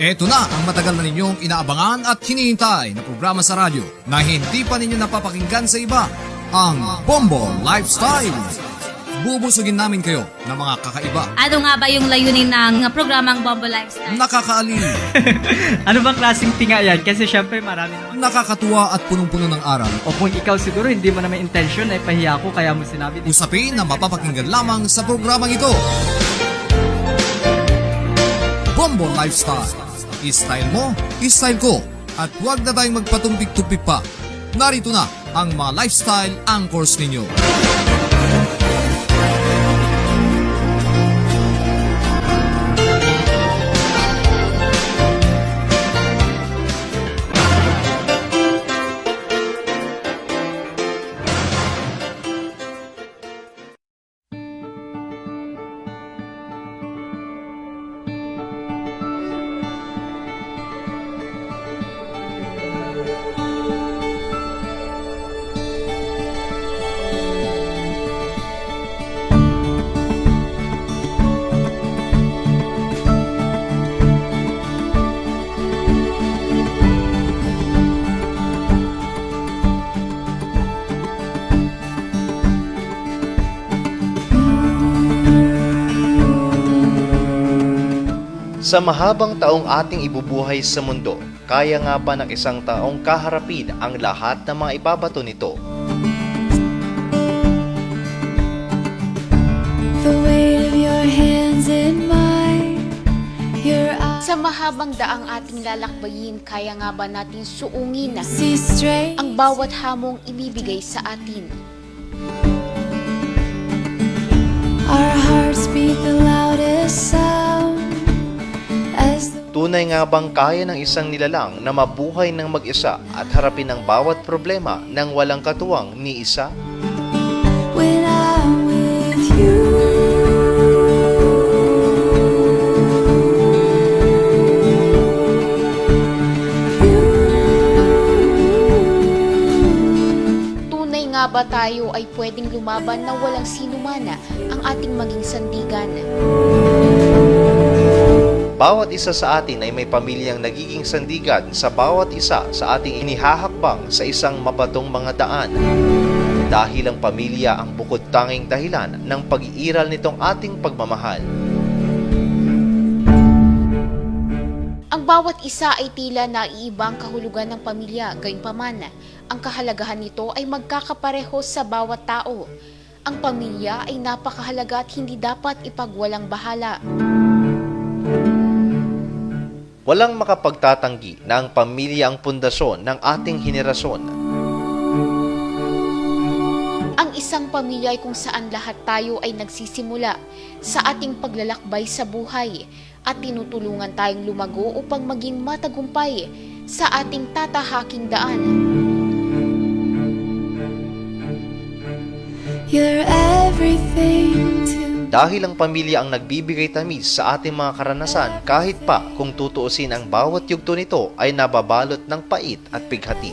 Ito na ang matagal na ninyong inaabangan at hinihintay na programa sa radyo na hindi pa ninyo napapakinggan sa iba, ang Bombo Lifestyle. Bubusugin namin kayo ng mga kakaiba, Ano nga ba yung layunin ng programang Bombo Lifestyle? nakakaaliw, Ano bang klaseng tinga yan? Kasi syempre marami naman. nakakatuwa at punong-puno ng aral. O kung ikaw siguro hindi mo naman intention ay pahiya ko kaya mo sinabi. Usapin na mapapakinggan lamang sa programang ito. Bombo Lifestyle. I-style mo, i-style ko. At huwag na tayong magpatumpik-tumpik pa. Narito na ang mga lifestyle anchors ninyo. Sa mahabang taong ating ibubuhay sa mundo, kaya nga ba ng isang taong kaharapin ang lahat ng mga ibabato nito? The weight of your hands in mine, your eyes Sa mahabang daang ating lalakbayin, kaya nga ba natin suungin see straight. ang bawat hamong ibibigay sa atin? Our hearts beat the loudest sound as the Tunay nga bang kaya ng isang nilalang na mabuhay ng mag-isa at harapin ang bawat problema ng walang katuwang ni isa? when I'm with you. Tunay nga ba tayo ay pwedeng lumaban na walang sinumana ang ating maging sandigan? Bawat isa sa atin ay may pamilyang nagiging sandigan sa bawat isa sa ating inihahakbang sa isang mabatong mga daan. Dahil ang pamilya ang bukod tanging dahilan ng pag-iiral nitong ating pagmamahal. Ang bawat isa ay tila naiibang kahulugan ng pamilya, gayunpaman, ang kahalagahan nito ay magkakapareho sa bawat tao. Ang pamilya ay napakahalaga at hindi dapat ipagwalang bahala. Walang makapagtatanggi na ang pamilya ang pundasyon ng ating henerasyon. Ang isang pamilya ay kung saan lahat tayo ay nagsisimula sa ating paglalakbay sa buhay at tinutulungan tayong lumago upang maging matagumpay sa ating tatahaking daan. You're everything to Dahil ang pamilya ang nagbibigay tamis sa ating mga karanasan kahit pa kung tutuusin ang bawat yugto nito ay nababalot ng pait at pighati.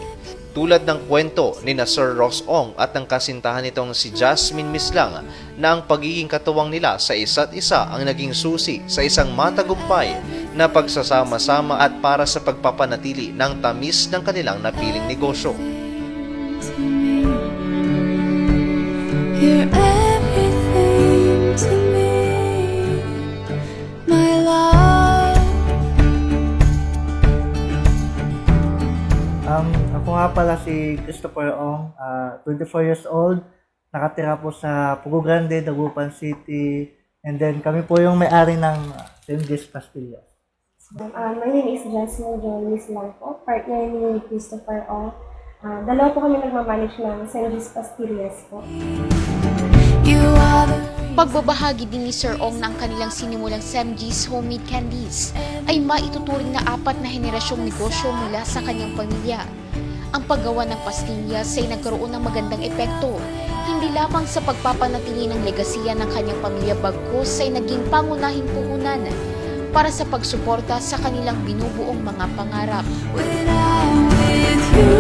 Tulad ng kwento ni na Sir Ross Ong at ng kasintahan nitong si Jasmine Mislang na ang pagiging katuwang nila sa isa't isa ang naging susi sa isang matagumpay na pagsasama-sama at para sa pagpapanatili ng tamis ng kanilang napiling negosyo. me. You're everything to me, my love. Ako nga pala si Christopher Ong, 24 years old, nakatira po sa Pugo Grande, Dagupan City, and then kami po yung may-ari ng Semges Pastillas. My name is Jasmine Jolis lang po, partner ni Christopher Ong. Dalawa po kami nagmamanage ng Semges Pastillas po. You are the Pagbabahagi din ni Sir Ong ng kanilang sinimulang Semges Homemade Candies ay maituturing na 4 na henerasyong negosyo mula sa kanyang pamilya. Ang paggawa ng pastillas ay nagkaroon ng magandang epekto, hindi lamang sa pagpapanatili ng legasiya ng kanyang pamilya bagkus ay naging pangunahing puhunan para sa pagsuporta sa kanilang binubuong mga pangarap. when I'm with you.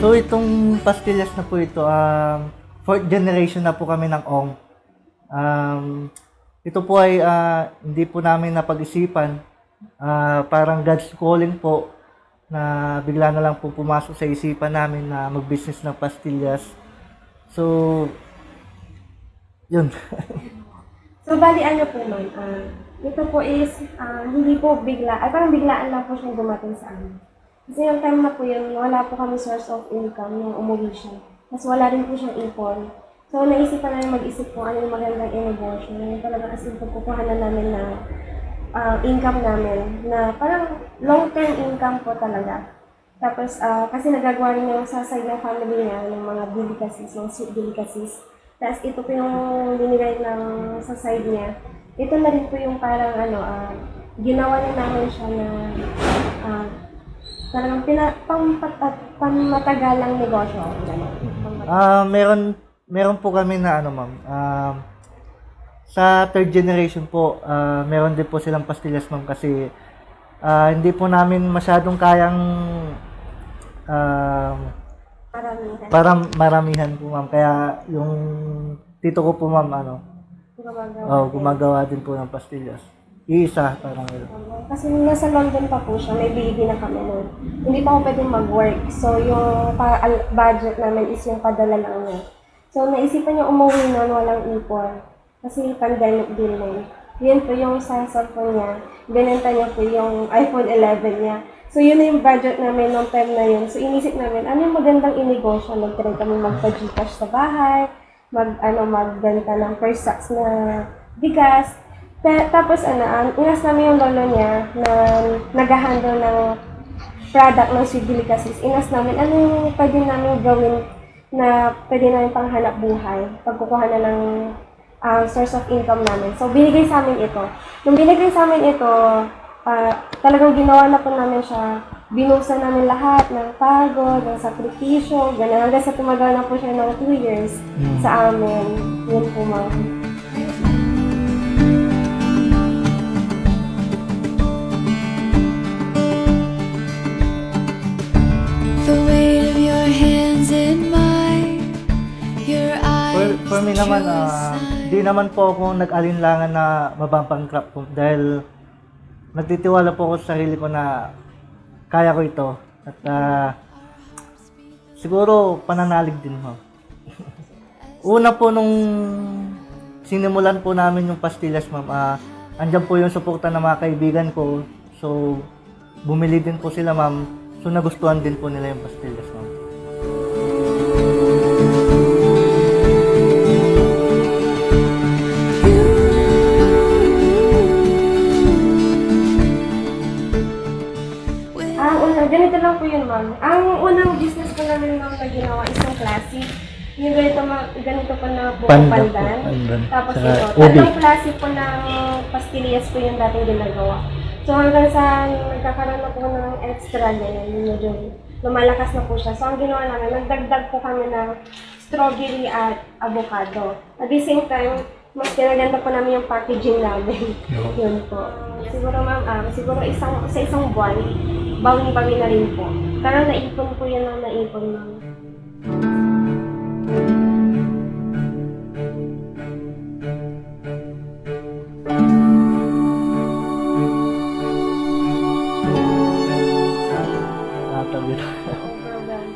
So itong pastillas na po ito, fourth generation na po kami ng Ong. Ito po ay hindi po namin napag-isipan. Parang God's calling po na bigla na lang po pumasok sa isipan namin na mag-business ng pastillas. So, yun. So, bali ano po ma'am, ito po is hindi po bigla, ay parang biglaan lang po siyang dumating sa amin. Kasi yung time na po yun, wala po kami source of income nung umuwi siya. Mas wala rin po siyang ipon. So, naisipan namin mag-isip kung ano yung magandang inegosyo. Yung talagang as in pagkukuha na namin na income namin na parang long-term income po talaga. Tapos, kasi nagagawa rin yung sa side ng family niya, ng mga delicacies, mga sweet delicacies. Tapos, ito po yung binigay ng sa side niya. Ito na rin po yung parang ginawa na namin siya na talagang pangmatagalang negosyo. Meron po kami na ma'am. Sa third generation po, meron din po silang pastillas ma'am kasi hindi po namin masyadong kayang maramihan po ma'am. Kaya yung tito ko po ma'am gumagawa din po ng pastillas. Iisa, parang yun. Kasi nasa London pa po siya, may baby na kami nun. Hindi pa ako pwedeng mag-work. So, yung budget namin is yung padala lang niya. So, naisipan niya umuwi nun, walang ipon. Kasi pandemic din nun. Yun po yung isang cellphone niya. Binenta niya po yung iPhone 11 niya. So, yun na yung budget namin nung time na yun. So, inisip namin, ano yung magandang inegosyo? Nag-try kami magpa-Gcash sa bahay, magbenta ng first sacks na bigas. Tapos inas namin yung lolo niya na nag-handle ng product ng sweet delicacies. Inas namin ano yung pwede namin gawin na pwede namin panghanap buhay pagkukuha na ng source of income namin. So, binigay sa amin ito. Nung binigay sa amin ito, talagang ginawa na po namin siya. Binusan namin lahat ng pagod, ng sakripisyo, ganyan. Hanggang sa tumagal na po siya ng 2 years sa amin. Yun po ma'am. The weight of your hands in mine, your eyes. For me naman, di naman po ako nag-alinlangan na mababankrupt po dahil nagtitiwala po ako sa sarili ko na kaya ko ito. At siguro pananalig din mo. Una po nung sinimulan po namin yung pastillas ma'am, andyan po yung suporta ng mga kaibigan ko. So, bumili din po sila ma'am. So, nagustuhan din po nila yung pastillas ma'am. Ganito lang po yun, ma'am. Ang unang business ko namin ma'am na ginawa isang classic. Yung ganito po na buong pandan. Tapos ito, tatlong klase po ng pastillas po yung dating ginagawa. So hanggang sa nagkakaroon na po ng extra ganyan, medyo lumalakas na po siya. So ang ginawa namin, nagdagdag po kami ng strawberry at avocado. At the same time, mas pinaganda po namin yung packaging namin. Yun po. Siguro ma'am, siguro sa isang buwan, bawing-bawi na rin po. Pero naipon po yan ang naipon ma'am.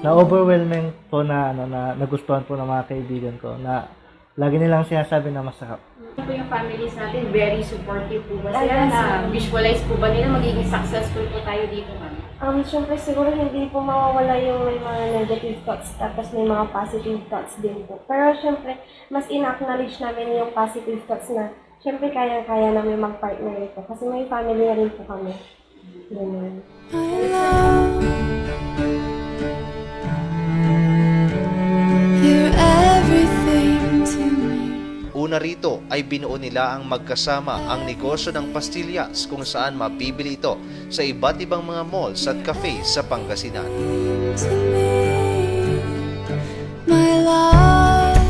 Na-overwhelming po na nagustuhan po ng mga kaibigan ko na lagi nilang sinasabi na masarap. Po yung families natin, very supportive po ba sila na visualize po ba nila magiging successful po tayo dito ma'am? Siyempre siguro hindi po mawawala yung may mga negative thoughts tapos may mga positive thoughts din po. Pero siyempre, mas in-acknowledge namin yung positive thoughts na siyempre kaya namin mag-partner ito kasi may family na rin po kami. Ganyan. My love, you're everything to me. Una rito ay binuo nila ang magkasama ang negosyo ng pastillas kung saan mabibili ito sa iba't ibang mga malls at cafe sa Pangasinan. To me, my love.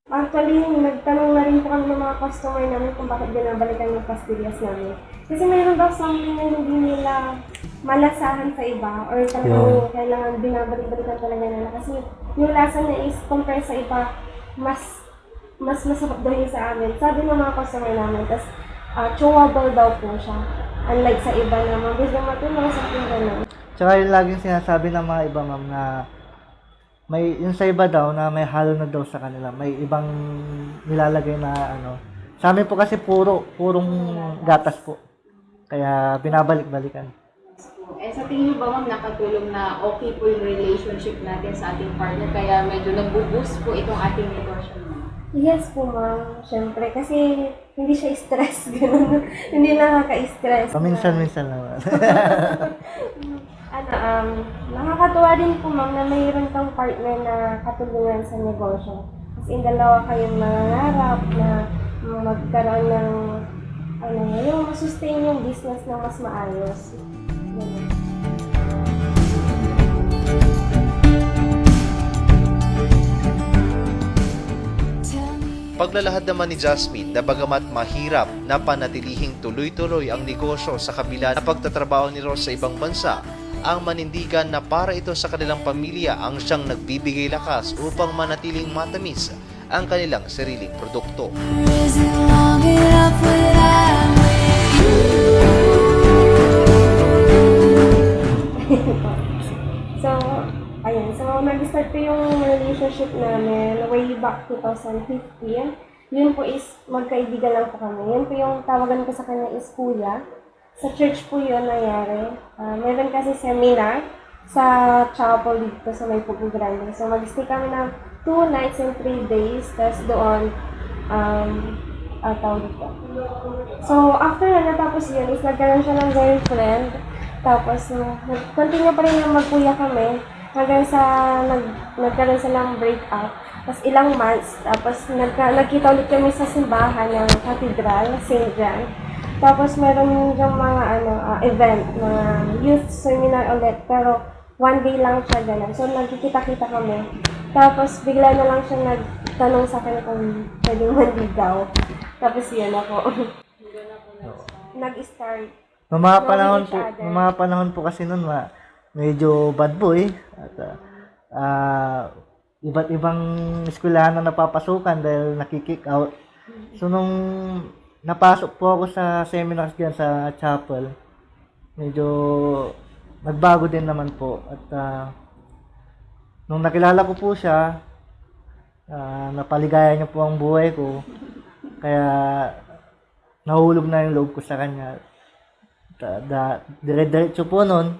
Actually, nagtanong na rin po kami ng mga customer namin kung bakit binabalikan yung pastillas namin. Kasi mayroon daw something na hindi nila malasahan sa iba or talagang kailangan binabalik-balikan talaga nila. Kasi yung lasa niya is compare sa iba, mas masarap daw yun sa amin. Sabi ng mga customer namin, tas chewable daw po siya. Unlike sa iba na mabilis na matulong sa akin gano'n. Tsaka yung laging sinasabi ng mga iba, ma'am, na may yung sa iba daw na may halo na daw sa kanila. May ibang nilalagay na ano. Sa amin po kasi purong gatas po. Kaya binabalik-balikan. Eh, sa tingin niyo ba, ma'am, nakatulong na okay po yung relationship natin sa ating partner, kaya medyo nag-boost po itong ating negosyo, ma'am? Yes po, ma'am. Siyempre, kasi hindi siya stress, gano'n. Hindi nakaka-stress. Minsan-minsan naman. Nakakatuwa din po, ma'am, na mayroon kang partner na katulungan sa negosyo. Kasi yung dalawa kayong nangangarap na magkaroon ng, yung sustain yung business na mas maayos. Ganun. Paglalahad naman ni Jasmine na bagamat mahirap na panatilihing tuloy-tuloy ang negosyo sa kabila ng pagtatrabaho ni Ross sa ibang bansa, ang manindigan na para ito sa kanilang pamilya ang siyang nagbibigay lakas upang manatiling matamis ang kanilang sariling produkto. Isn't long enough without So, ayun. So, nag-start po yung relationship namin way back 2015. Yun po is magkaibigan lang po kami. Yun po yung tawagan ko sa kanya is kuya. Sa church po yun nangyari. Meron kasi seminar sa chapel dito sa may Pugo Grande. So, mag-stay kami ng 2 nights and 3 days. Tapos doon, tawag dito. So, after na natapos yun, is nagkaroon siya ng girlfriend. Tapos, continue pa rin yung magkuya kami. Hanggang sa nagkaroon silang break-up. Tapos ilang months. Tapos nagkita ulit kami sa simbahan ng Cathedral, St. John. Tapos meron yung mga event, mga youth seminar ulit. Pero one day lang siya ganun. So nagkikita-kita kami. Tapos bigla na lang siya nagtanong sa akin kung pwedeng manligaw. Tapos yun ako. Nag-start. Noong mga panahon po kasi noon, medyo bad boy. At iba't ibang eskwelahan na napapasukan dahil nakikick out. So nung napasok po ako sa seminars diyan sa chapel, medyo nagbago din naman po. At nung nakilala ko po siya, napaligaya niya po ang buhay ko. Kaya nahulog na yung loob ko sa kanya. Dire-diretso po nun,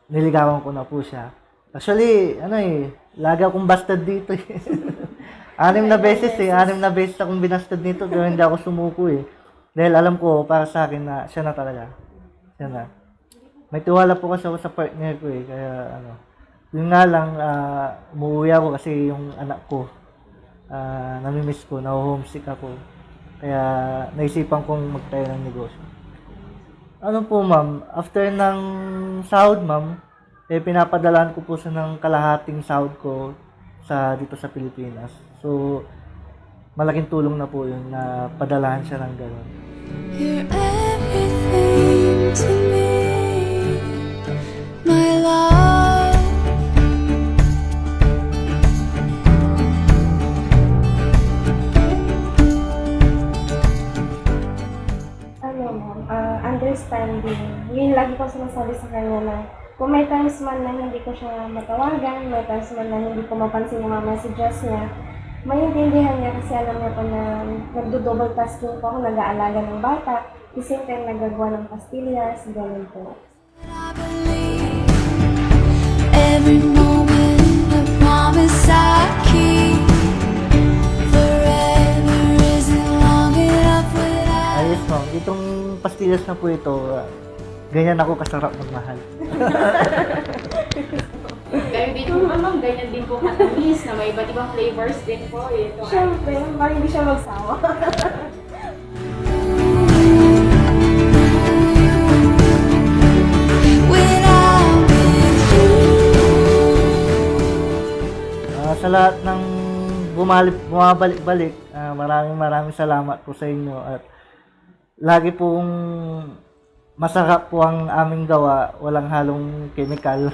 niligawan ko na po siya. Actually, lagi akong bastard dito eh. 6 na beses akong binastard nito pero hindi ako sumuko eh. Dahil alam ko para sa akin na siya na talaga. Siya na. May tiwala po kasi ako sa partner ko eh. Kaya yun nga lang, umuwi ako kasi yung anak ko, namimiss ko, na-homesick ako. Kaya naisipan kong magtayo ng negosyo. Ano po ma'am, after ng sahod ma'am, pinapadalaan ko po siya ng kalahating sahod ko dito sa Pilipinas. So, malaking tulong na po yun na padalahan siya ng gano'n. You're everything to me, my love. Understanding. Yun lagi ko sinasabi sa kanya na kung may times man na hindi ko siya matawagan, may times man na hindi ko mapansin yung mga messages niya, maintindihan niya kasi alam niya po na nagdo-double tasking po ako, nag-aalaga ng bata, at the same time nagagawa ng pastillas, gano'n po. I believe every moment a promise I keep. Forever isn't long enough without. Ayos ma'am, itong pastillas na po ito, ganyan ako kasarap magmahal. Kayo din po, ma'am, ganyan din po katamis na may iba't ibang flavors din po. Ito, Siyempre, parang hindi siya magsawa. When I'm with you. Sa lahat ng bumabalik-balik, maraming salamat po sa inyo at lagi pong masarap po ang aming gawa, walang halong chemical.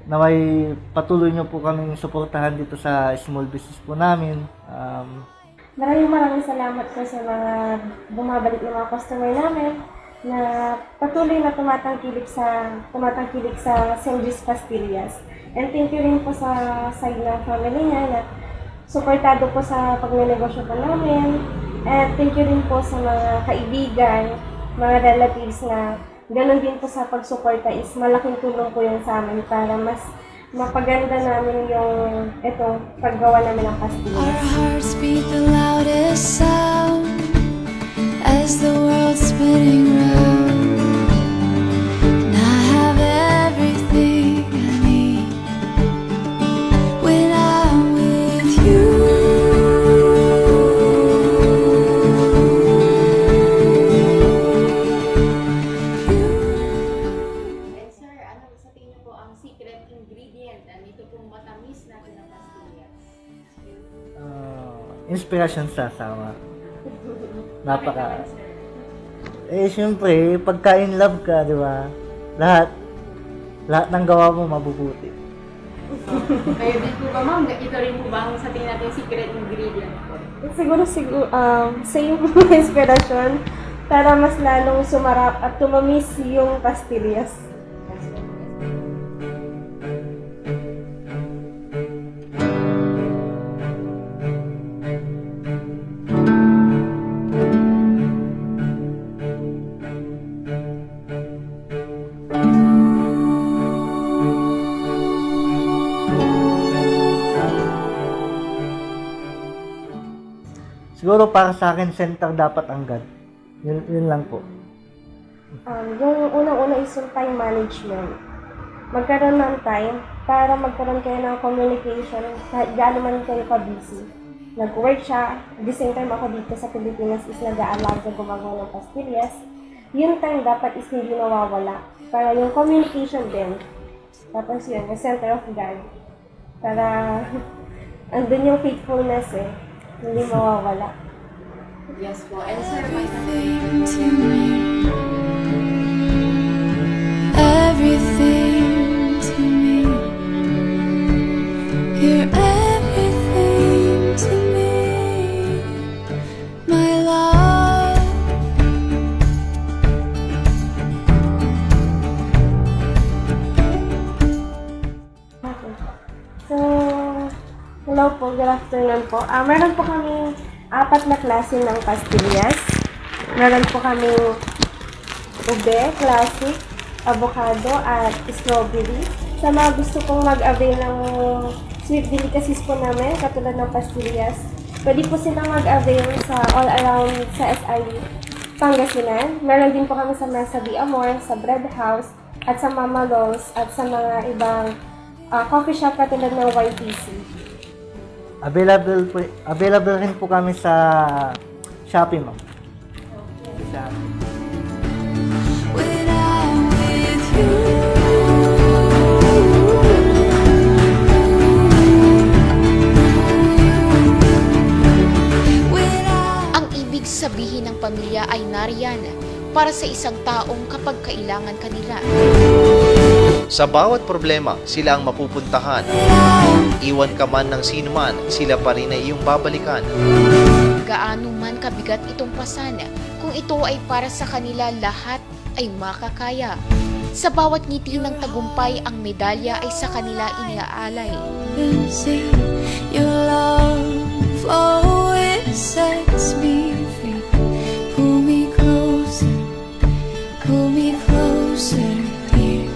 Naway patuloy nyo po kaming suportahan dito sa small business po namin. Maraming salamat po sa mga bumabalik ng mga customer namin na patuloy na tumatangkilik sa Semgis Pastillas. And thank you rin po sa side ng family niya na suportado po sa pagnenegosyo po namin. And thank you rin po sa mga kaibigan, mga relatives na ganun din po sa pagsuporta is malaking tulong po yun sa amin para mas mapaganda namin yung itong paggawa namin ng Our pastillas. hearts beat the loudest sound as the world's spinning round. And I have everything I need when I'm with you. And sir, ano sa tingin niyo po ang secret ingredient nito pong matamis natin na pastillas? Inspiration sa asawa. Siyempre, pagka in love ka, di ba? Lahat ng gawa mo mabubuti. Kayo din po ba ma'am? Ito rin po ba ang sa tingin natin secret ingredient po? Siguro same inspiration para mas lalong sumarap at tumamis yung pastillas. Siguro para sa akin, center dapat ang God. Yun lang po. Yung unang-una is yung time management. Magkaroon ng time para magkaroon kayo ng communication kahit gaano man kayo ka-busy. Nag-work siya, at the same time ako dito sa Pilipinas is nag-aalaga gumagawa ng pastillas. Yung time dapat is hindi nawawala. Para yung communication din. Tapos yun, yung center of God. Para andun yung faithfulness hindi mawawala. Yes po. And sir, Everything to me. Everything to me. You're everything to me. My love. So, hello po, good afternoon po. Meron po kami 4 na klase ng pastillas. Meron po kami ube, classic, avocado, at strawberry. Sa mga gusto pong mag-avail ng sweet delicacies po namin, katulad ng pastillas, pwede po silang mag-avail sa all around sa SI Pangasinan. Meron din po kami sa Mesa de Amor, sa Bread House, at sa Mama Lo's, at sa mga ibang coffee shop katulad ng YTC. Available rin po kami sa Shopee, ma'am. Shopee. When I'm with you. When I'm Ang ibig sabihin ng pamilya ay nariyan para sa isang taong kapag kailangan kanila. Sa bawat problema, sila ang mapupuntahan. Iwan ka man ng sino man, sila pa rin ay iyong babalikan. Gaano man kabigat itong pasan, kung ito ay para sa kanila, lahat ay makakaya. Sa bawat ngiti ng tagumpay, ang medalya ay sa kanila iniaalay. see your love, oh, it sets me free. Pull me closer, dear.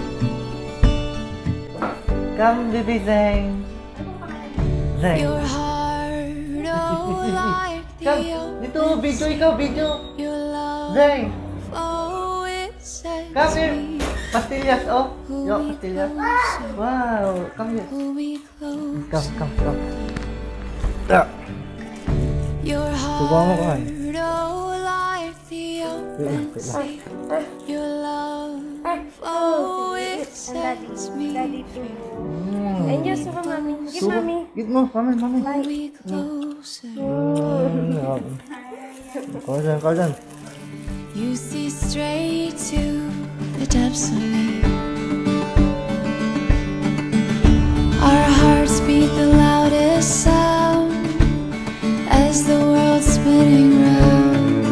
Come, baby Zeng. Zeng. Your heart, oh, like the Come, dito, video ikaw, video. Your love, Zeng, oh, it sets come here. me. Pastillas, oh. Yo, pastillas. Wow, come here. Pull me close. Come. Ah, Your subukan mo kuhan. heart, oh, like the open Wait sea. Your love, oh, it sets me free. And just so mami. Give mami. Git mo, mami. Pull me closer. Kau dyan. You see straight to the depths of me. Our hearts beat the loudest sound as the world's spinning round.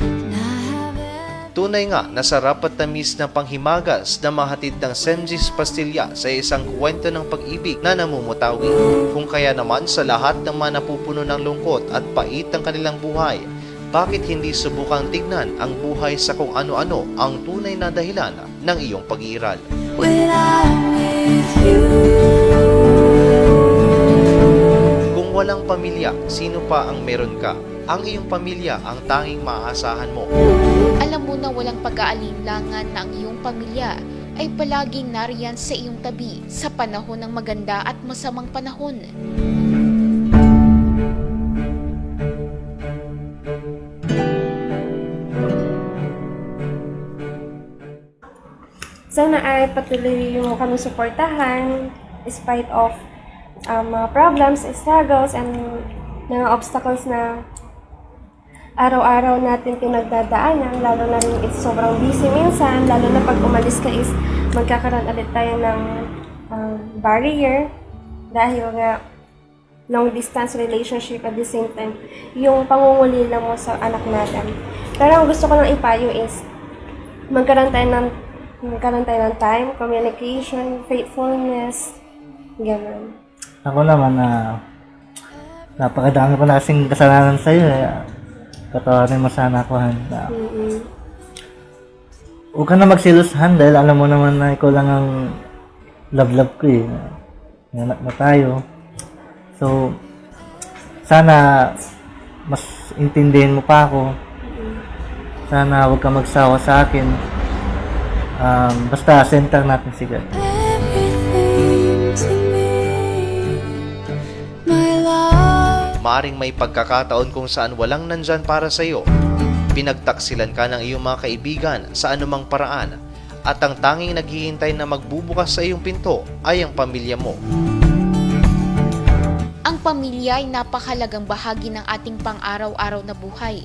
And I have Tunay nga na sarap at tamis ng panghimagas na mahatid ng Semjis Pastilla sa isang kwento ng pag-ibig na namumutawi. Kung kaya naman sa lahat ng mga napupuno ng lungkot at pait ng kanilang buhay, bakit hindi subukang tignan ang buhay sa kung ano-ano ang tunay na dahilan ng iyong pag-iiral? when I'm with you. Kung walang pamilya, sino pa ang meron ka? Ang iyong pamilya ang tanging maaasahan mo. Alam mo na walang pag-aalinlangan na ang iyong pamilya ay palaging nariyan sa iyong tabi sa panahon ng maganda at masamang panahon. Sana ay patuloy mo kami suportahan despite of mga problems, struggles, and mga obstacles na araw-araw natin pinagdadaanan, lalo na rin is sobrang busy minsan, lalo na pag umalis ka is magkakaroon ulit tayo ng barrier dahil nga long distance relationship at the same time yung pangungulila mo sa anak natin. Pero ang gusto ko lang ipayo is magkaroon tayo ng time, communication, faithfulness, gano'n. Ako naman na napakadami ko na kasing kasalanan sa'yo. Patawarin mo sana ako, Han. Huwag ka na magsilushan dahil alam mo naman na ikaw lang ang love ko eh. May anak na tayo. So, sana mas intindihin mo pa ako. Sana huwag ka magsawa sa akin. Basta center natin si God. Everything to me, my love. Maaring may pagkakataon kung saan walang nandyan para sa iyo. Pinagtaksilan ka ng iyong mga kaibigan sa anumang paraan at ang tanging naghihintay na magbubukas sa iyong pinto ay ang pamilya mo. Ang pamilya ay napakahalagang bahagi ng ating pang-araw-araw na buhay.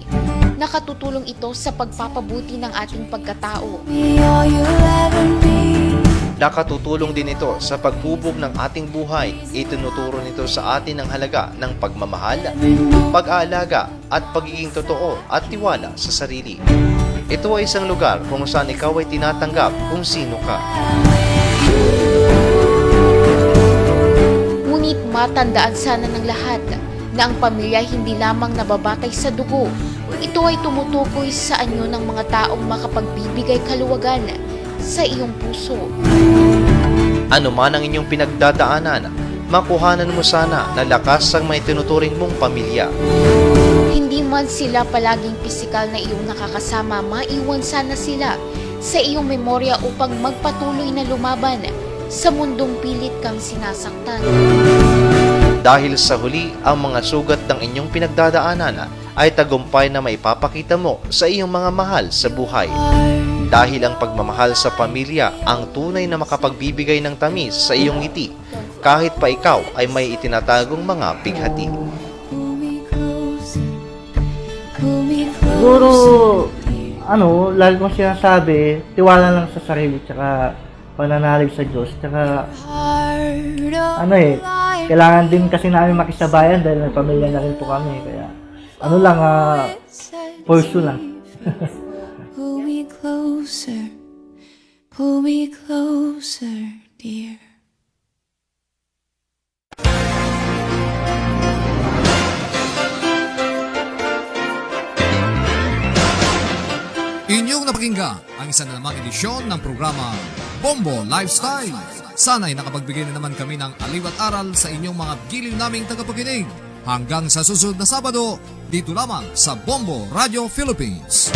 Nakatutulong ito sa pagpapabuti ng ating pagkatao. Be all you'll ever need. Nakatutulong din ito sa paghubog ng ating buhay. Itinuturo nito sa atin ang halaga ng pagmamahal, pag-aalaga at pagiging totoo at tiwala sa sarili. Ito ay isang lugar kung saan ikaw ay tinatanggap kung sino ka. Ngunit matandaan sana ng lahat na ang pamilya ay hindi lamang nababatay sa dugo. Ito ay tumutukoy sa anyo ng mga taong makapagbibigay kaluwagan sa iyong puso. Ano man ang inyong pinagdadaanan, makuhanan mo sana na lakas ang may tinuturing mong pamilya. Hindi man sila palaging pisikal na iyong nakakasama, maiwan sana sila sa iyong memorya upang magpatuloy na lumaban sa mundong pilit kang sinasaktan. Dahil sa huli, ang mga sugat ng inyong pinagdadaanan ay tagumpay na maipapakita mo sa iyong mga mahal sa buhay. Dahil ang pagmamahal sa pamilya ang tunay na makapagbibigay ng tamis sa iyong ngiti, kahit pa ikaw ay may itinatagong mga pighati. Pull me closer, pull me Siguro, closer. lagi kong sinasabi, tiwala lang sa sarili, tsaka pananalig sa Diyos, tsaka Heart of life. kailangan din kasi namin makisabayan dahil may pamilya na rin po kami, kaya pursue lang. Pull me closer, dear. Inyong napakinggan ang isa na namang edisyon ng programa Bombo Lifestyle. Sana'y nakapagbigay na naman kami ng aliw at aral sa inyong mga giliw naming tagapakinig. Hanggang sa susunod na Sabado, dito lamang sa Bombo Radio Philippines.